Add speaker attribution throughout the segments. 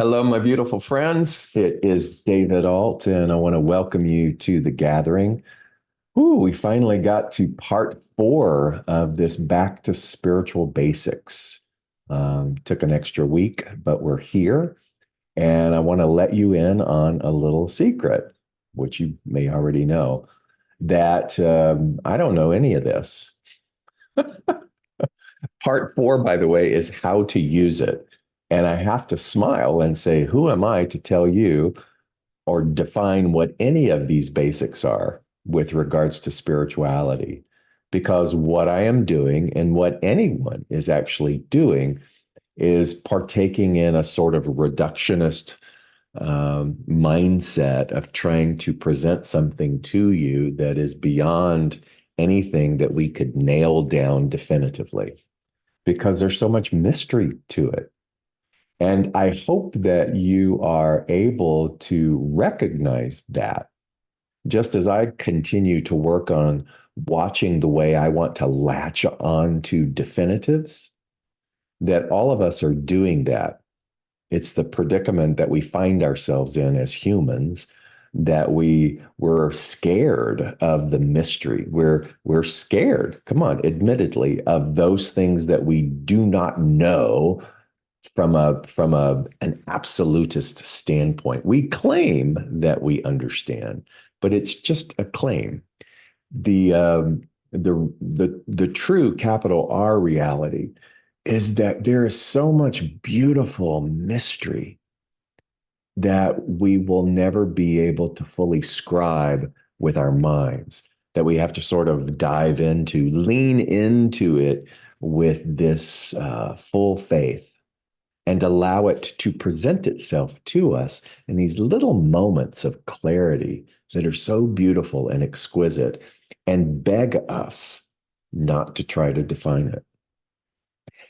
Speaker 1: Hello, my beautiful friends. It is David Ault, and I want to welcome you to the gathering. Ooh, we finally got to part 4 of this back to spiritual basics. Took an extra week, but we're here, and I want to let you in on a little secret, which you may already know, that I don't know any of this. Part 4, by the way, is how to use it. And I have to smile and say, who am I to tell you or define what any of these basics are with regards to spirituality? Because what I am doing and what anyone is actually doing is partaking in a sort of reductionist mindset of trying to present something to you that is beyond anything that we could nail down definitively because there's so much mystery to it. And I hope that you are able to recognize that just as I continue to work on watching the way I want to latch on to definitives, that all of us are doing that. It's the predicament that we find ourselves in as humans, that we're scared of the mystery. We're scared, come on, admittedly, of those things that we do not know from an absolutist standpoint. We claim that we understand, but it's just a claim. The true capital R reality is that there is so much beautiful mystery that we will never be able to fully scribe with our minds, that we have to sort of dive into, lean into it with this full faith and allow it to present itself to us in these little moments of clarity that are so beautiful and exquisite and beg us not to try to define it.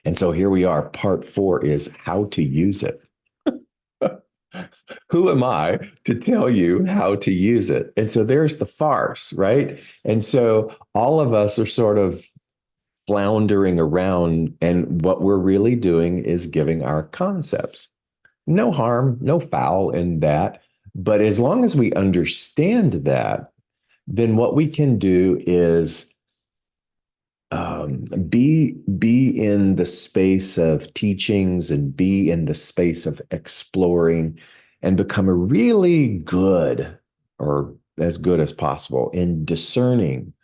Speaker 1: And so here we are. Part 4 is how to use it. Who am I to tell you how to use it? And so there's the farce, right? And so all of us are sort of floundering around, and what we're really doing is giving our concepts. No harm, no foul in that. But as long as we understand that, then what we can do is be in the space of teachings and be in the space of exploring and become a really good, or as good as possible, in discerning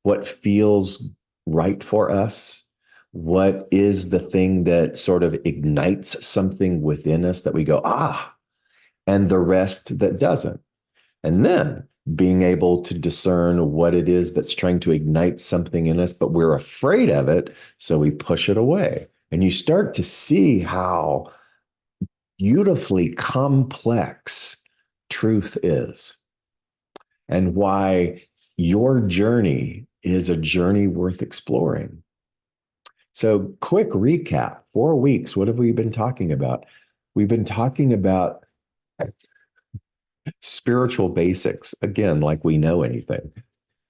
Speaker 1: what feels right for us, what is the thing that sort of ignites something within us that we go, ah, and the rest that doesn't. And then being able to discern what it is that's trying to ignite something in us, but we're afraid of it, so we push it away. And you start to see how beautifully complex truth is, and why your journey is a journey worth exploring. So, quick recap: 4 weeks, what have we been talking about? We've been talking about spiritual basics, again, like we know anything.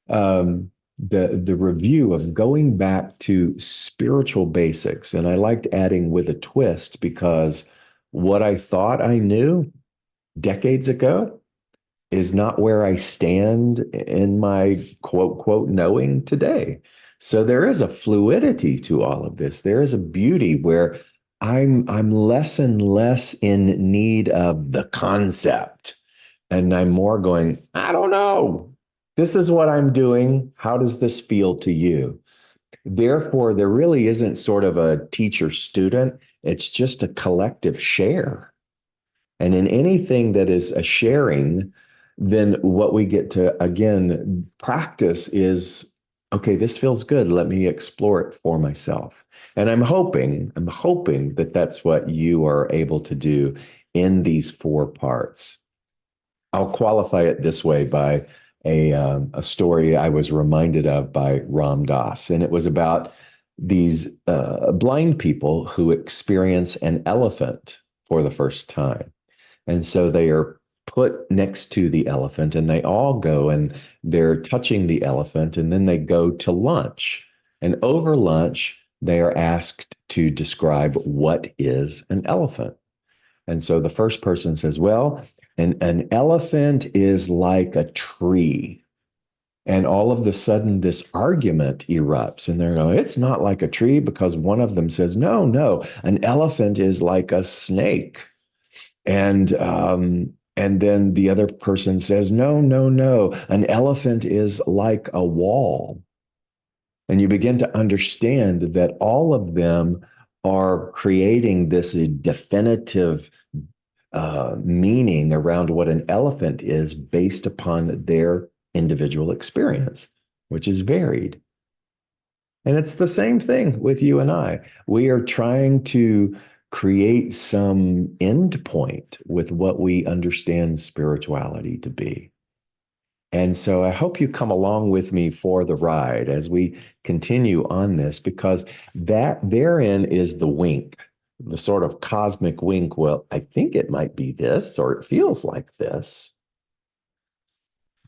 Speaker 1: The review of going back to spiritual basics. And I liked adding with a twist, because what I thought I knew decades ago is not where I stand in my quote, quote, knowing today. So there is a fluidity to all of this. There is a beauty where I'm less and less in need of the concept. And I'm more going, I don't know. This is what I'm doing. How does this feel to you? Therefore, there really isn't sort of a teacher student. It's just a collective share. And in anything that is a sharing, then what we get to, again, practice is, okay, this feels good. Let me explore it for myself. And I'm hoping that that's what you are able to do in these 4 parts. I'll qualify it this way by a story I was reminded of by Ram Dass, and it was about these blind people who experience an elephant for the first time. And so they are put next to the elephant, and they all go and they're touching the elephant, and then they go to lunch. And over lunch, they are asked to describe what is an elephant. And so the first person says, well, an elephant is like a tree. And all of a sudden, this argument erupts, and they're going, it's not like a tree, because one of them says, no, no, an elephant is like a snake. And then the other person says, no, no, no, an elephant is like a wall. And you begin to understand that all of them are creating this definitive meaning around what an elephant is based upon their individual experience, which is varied. And it's the same thing with you and I. We are trying to create some end point with what we understand spirituality to be. And so I hope you come along with me for the ride as we continue on this, because that therein is the wink, the sort of cosmic wink. Well, I think it might be this, or it feels like this,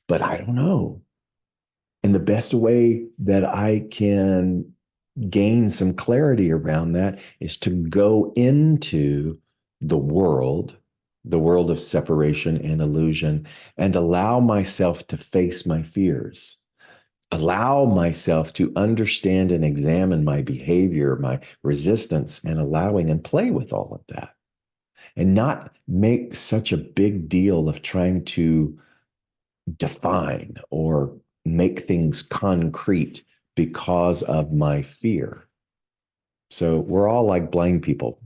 Speaker 1: but I don't know. And the best way that I can gain some clarity around that is to go into the world of separation and illusion, and allow myself to face my fears, allow myself to understand and examine my behavior, my resistance, and allowing and play with all of that, and not make such a big deal of trying to define or make things concrete because of my fear. So we're all like blind people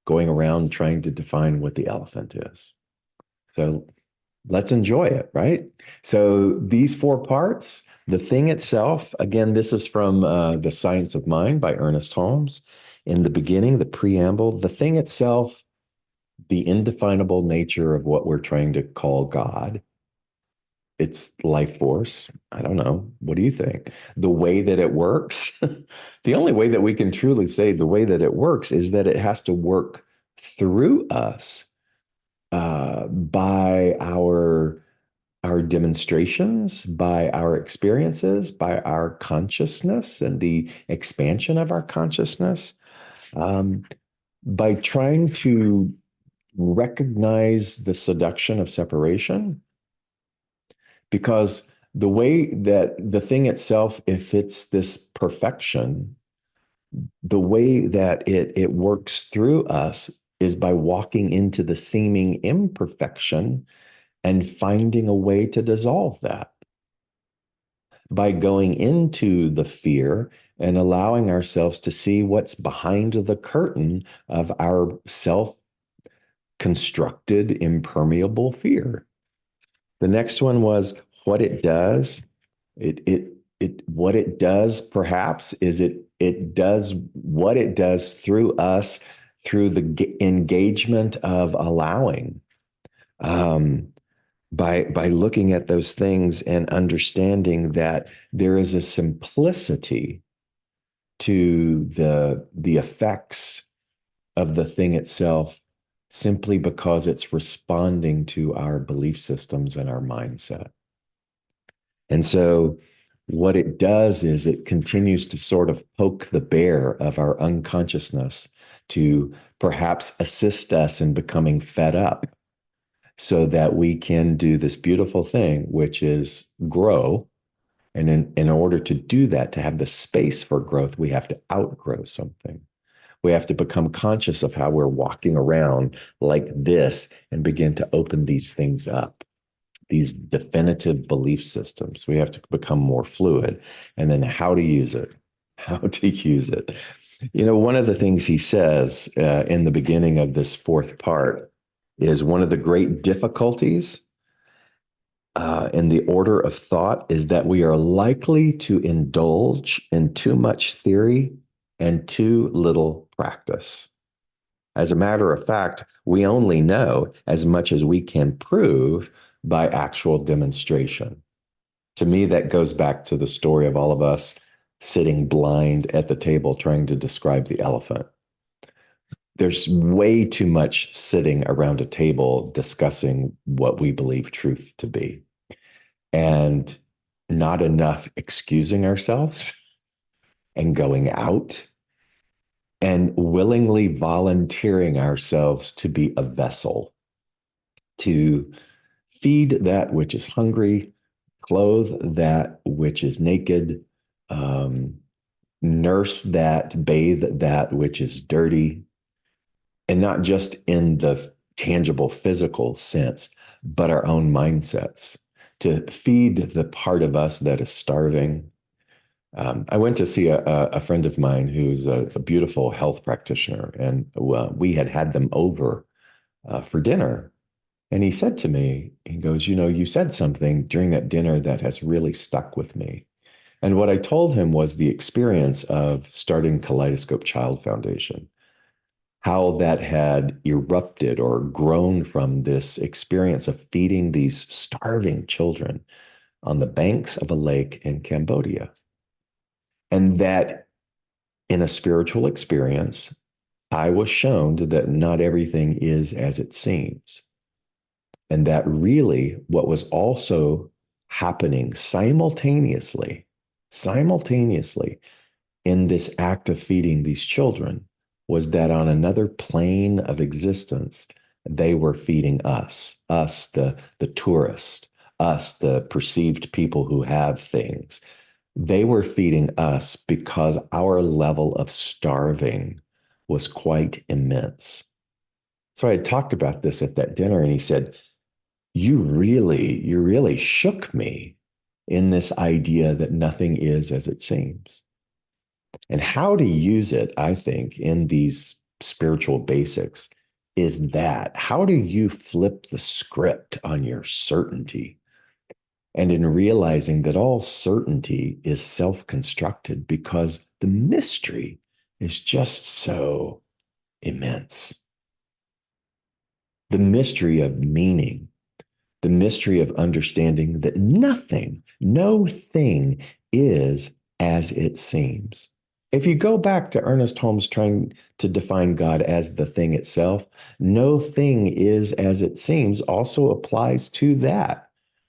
Speaker 1: going around trying to define what the elephant is. So let's enjoy it, right? So these four parts, the thing itself, again, this is from The Science of Mind by Ernest Holmes. In the beginning, the preamble, the thing itself, the indefinable nature of what we're trying to call God, its life force. I don't know. What do you think? The way that it works, the only way that we can truly say the way that it works is that it has to work through us by our demonstrations, by our experiences, by our consciousness and the expansion of our consciousness, um, by trying to recognize the seduction of separation. Because the way that the thing itself, if it's this perfection, the way that it works through us is by walking into the seeming imperfection and finding a way to dissolve that, by going into the fear and allowing ourselves to see what's behind the curtain of our self-constructed impermeable fear. The next one was what it does. What it does perhaps is it does what it does through us, through the engagement of allowing, by looking at those things and understanding that there is a simplicity to the effects of the thing itself, simply because it's responding to our belief systems and our mindset. And so what it does is it continues to sort of poke the bear of our unconsciousness to perhaps assist us in becoming fed up, so that we can do this beautiful thing, which is grow. And in order to do that, to have the space for growth, we have to outgrow something. We have to become conscious of how we're walking around like this and begin to open these things up, these definitive belief systems. We have to become more fluid. And then how to use it, how to use it. You know, one of the things he says in the beginning of this fourth part is one of the great difficulties in the order of thought is that we are likely to indulge in too much theory and too little practice. As a matter of fact, we only know as much as we can prove by actual demonstration. To me, that goes back to the story of all of us sitting blind at the table trying to describe the elephant. There's way too much sitting around a table discussing what we believe truth to be, and not enough excusing ourselves and going out and willingly volunteering ourselves to be a vessel, to feed that which is hungry, clothe that which is naked, um, nurse that, bathe that which is dirty, and not just in the tangible physical sense, but our own mindsets, to feed the part of us that is starving. I went to see a friend of mine who's a beautiful health practitioner, and we had them over for dinner. And he said to me, he goes, you know, you said something during that dinner that has really stuck with me. And what I told him was the experience of starting Kaleidoscope Child Foundation, how that had erupted or grown from this experience of feeding these starving children on the banks of a lake in Cambodia. And that in a spiritual experience, I was shown that not everything is as it seems. And that really what was also happening simultaneously in this act of feeding these children was that on another plane of existence, they were feeding us, the tourist, us, the perceived people who have things. They were feeding us because our level of starving was quite immense. So I had talked about this at that dinner, and he said, you really shook me in this idea that nothing is as it seems. And how to use it, I think, in these spiritual basics is that how do you flip the script on your certainty? And in realizing that all certainty is self constructed because the mystery is just so immense. The mystery of meaning, the mystery of understanding that nothing, no thing is as it seems. If you go back to Ernest Holmes trying to define God as the thing itself, no thing is as it seems also applies to that.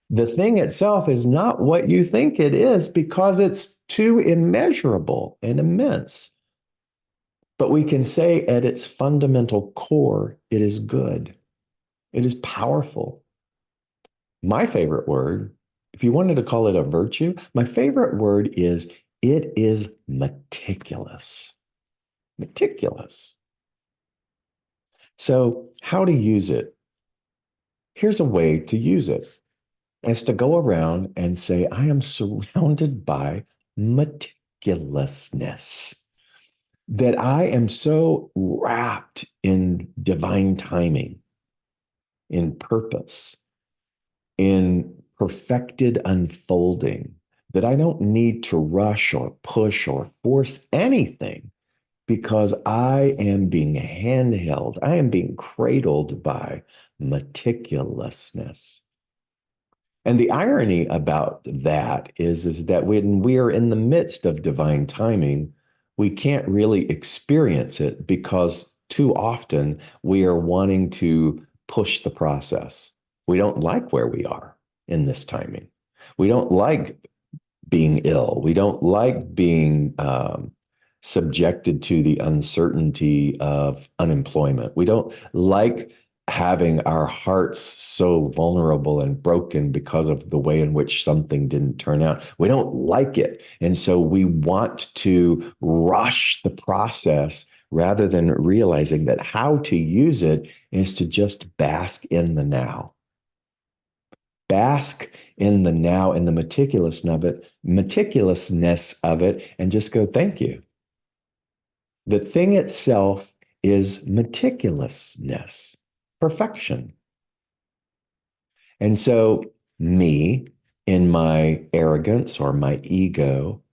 Speaker 1: The thing itself is not what you think it is because it's too immeasurable and immense. But we can say at its fundamental core, it is good, it is powerful. My favorite word, if you wanted to call it a virtue, my favorite word is it is meticulous. Meticulous. So, how to use it? Here's a way to use it is to go around and say, I am surrounded by meticulousness, that I am so wrapped in divine timing, in purpose, in perfected unfolding, that I don't need to rush or push or force anything because I am being handheld, I am being cradled by meticulousness. And the irony about that is that when we are in the midst of divine timing, we can't really experience it because too often we are wanting to push the process. We don't like where we are in this timing. We don't like being ill. We don't like being subjected to the uncertainty of unemployment. We don't like having our hearts so vulnerable and broken because of the way in which something didn't turn out. We don't like it. And so we want to rush the process rather than realizing that how to use it is to just bask in the now. Bask in the now and the meticulousness of it, and just go, thank you. The thing itself is meticulousness, perfection. And so, me, in my arrogance or my ego,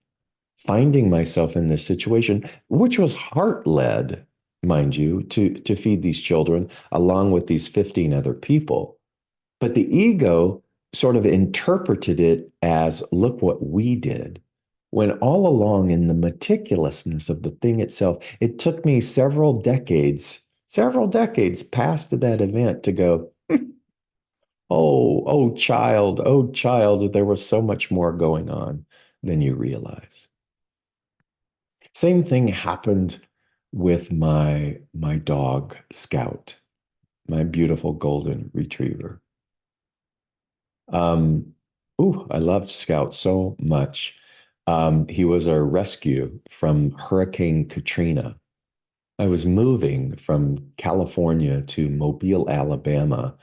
Speaker 1: finding myself in this situation, which was heart led, mind you, to feed these children along with these 15 other people. But the ego sort of interpreted it as, look what we did. When all along in the meticulousness of the thing itself, it took me several decades past that event to go, oh, child, there was so much more going on than you realize. Same thing happened with my dog Scout, my beautiful golden retriever. Um, I loved Scout so much. He was a rescue from Hurricane Katrina. I was moving from California to Mobile, Alabama,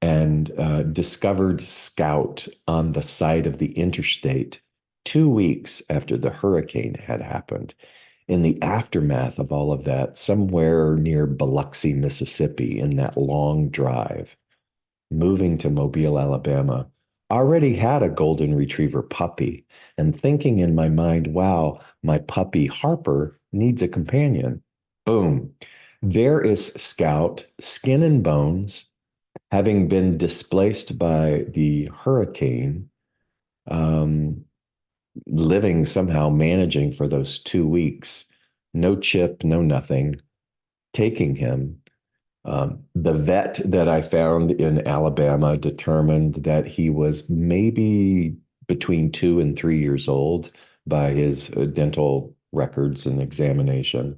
Speaker 1: and discovered Scout on the side of the interstate 2 weeks after the hurricane had happened. In the aftermath of all of that, somewhere near Biloxi, Mississippi, in that long drive, moving to Mobile, Alabama, already had a golden retriever puppy and thinking in my mind, wow, my puppy Harper needs a companion. Boom. There is Scout, skin and bones, having been displaced by the hurricane, um, living somehow managing for those 2 weeks, no chip, no nothing, taking him. The vet that I found in Alabama determined that he was maybe between 2 and 3 years old by his dental records and examination.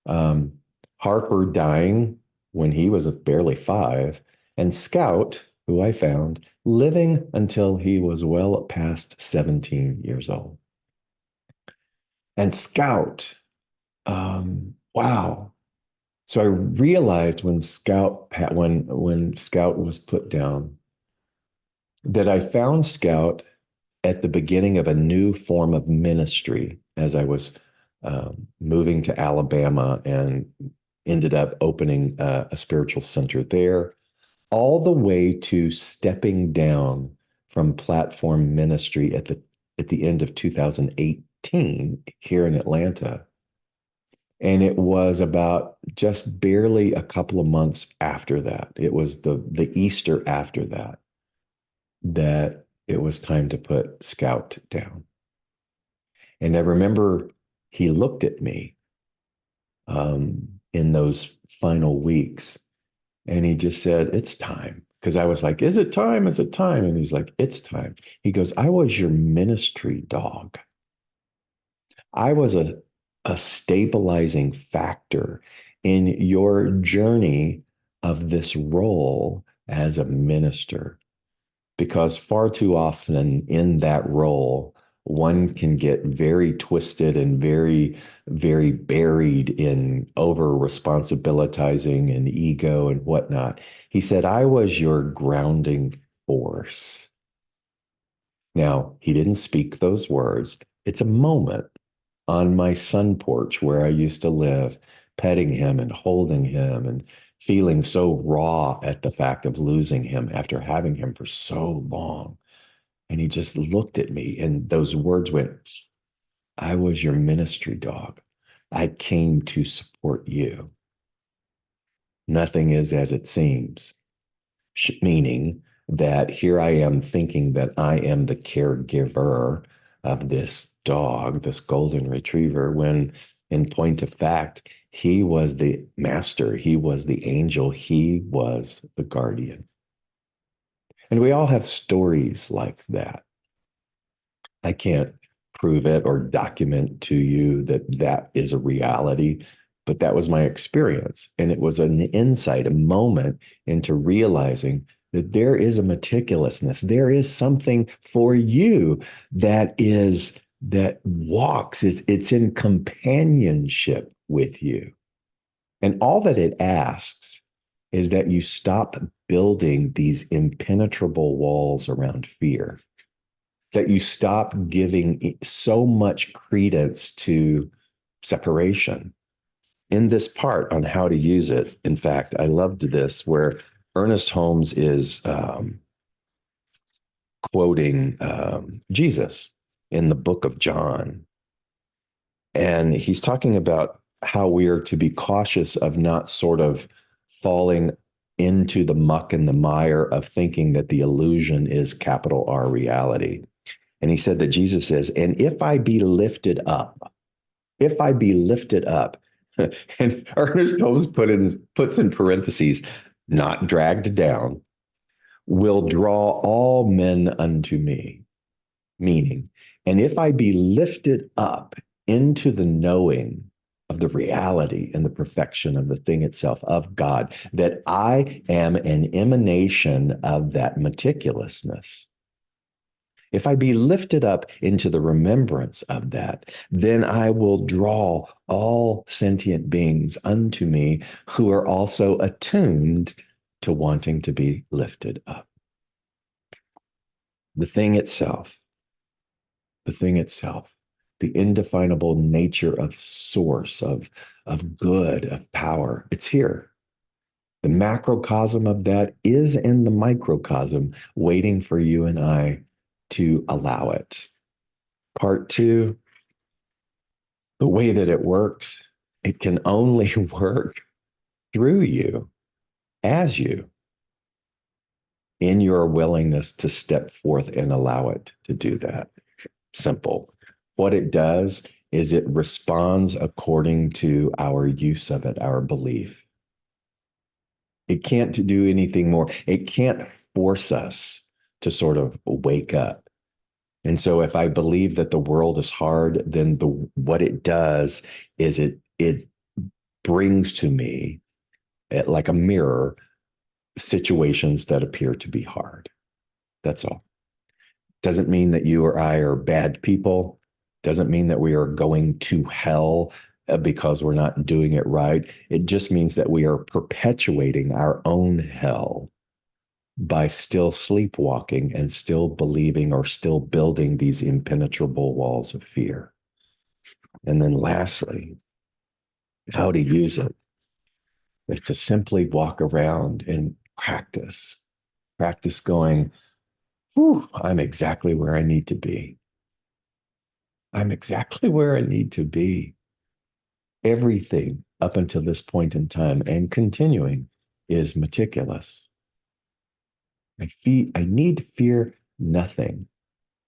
Speaker 1: Um, Harper dying when he was barely 5, and Scout, who I found, living until he was well past 17 years old. And Scout, wow. So I realized when Scout was put down that I found Scout at the beginning of a new form of ministry as I was moving to Alabama and ended up opening a spiritual center there, all the way to stepping down from platform ministry at the end of 2018 here in Atlanta. And it was about just barely a couple of months after that. It was the Easter after that that it was time to put Scout down. And I remember he looked at me in those final weeks and he just said, "It's time." Because I was like, "Is it time? Is it time?" And he's like, "It's time." He goes, "I was your ministry dog. I was a stabilizing factor in your journey of this role as a minister." Because far too often in that role, one can get very twisted and very, very buried in over responsibilizing and ego and whatnot. He said, "I was your grounding force." Now, he didn't speak those words. It's a moment on my sun porch where I used to live, petting him and holding him and feeling so raw at the fact of losing him after having him for so long. And he just looked at me, and those words went, "I was your ministry dog. I came to support you. Nothing is as it seems." Meaning that here I am thinking that I am the caregiver of this dog, this golden retriever, when in point of fact, he was the master, he was the angel, he was the guardian. And we all have stories like that. I can't prove it or document to you that that is a reality, but that was my experience. And it was an insight, a moment into realizing that there is a meticulousness, there is something for you that walks, it's in companionship with you. And all that it asks is that you stop building these impenetrable walls around fear, that you stop giving so much credence to separation. In this part on how to use it, in fact, I loved this where Ernest Holmes is quoting Jesus in the book of John. And he's talking about how we are to be cautious of not sort of falling into the muck and the mire of thinking that the illusion is capital R reality. And he said that Jesus says, "And if I be lifted up, if I be lifted up," and Ernest Holmes puts in parentheses, "not dragged down, will draw all men unto me." Meaning, and if I be lifted up into the knowing, of the reality and the perfection of the thing itself, of God, that I am an emanation of that meticulousness. If I be lifted up into the remembrance of that, then I will draw all sentient beings unto me who are also attuned to wanting to be lifted up. The thing itself, the thing itself, the indefinable nature of source, of good, of power, it's here. The macrocosm of that is in the microcosm, waiting for you and I to allow it. Part 2, the way that it works, it can only work through you, as you, in your willingness to step forth and allow it to do that. Simple. What it does is it responds according to our use of it, our belief. It can't do anything more. It can't force us to sort of wake up. And so if I believe that the world is hard, then what it does is it brings to me, like a mirror, situations that appear to be hard. That's all. Doesn't mean that you or I are bad people. Doesn't mean that we are going to hell because we're not doing it right. It just means that we are perpetuating our own hell by still sleepwalking and still believing or still building these impenetrable walls of fear. And then lastly, how to use it is to simply walk around and practice going, whew, I'm exactly where I need to be. I'm exactly where I need to be. Everything up until this point in time and continuing is meticulous. I need fear nothing,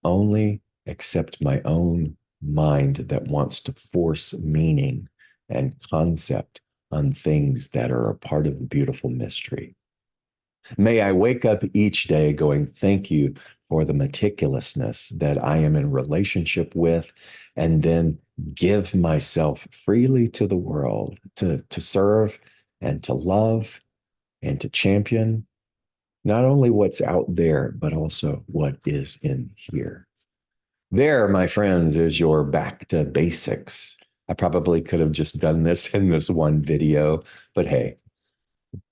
Speaker 1: only except my own mind that wants to force meaning and concept on things that are a part of the beautiful mystery. May I wake up each day going, thank you for the meticulousness that I am in relationship with, and then give myself freely to the world to serve and to love and to champion not only what's out there, but also what is in here. There, my friends, is your back to basics. I probably could have just done this in this one video, but hey,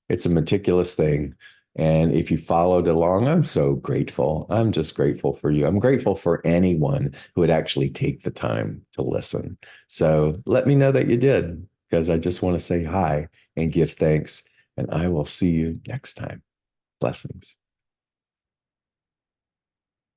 Speaker 1: it's a meticulous thing. And if you followed along, I'm so grateful. I'm just grateful for you. I'm grateful for anyone who would actually take the time to listen. So let me know that you did, because I just want to say hi and give thanks. And I will see you next time. Blessings.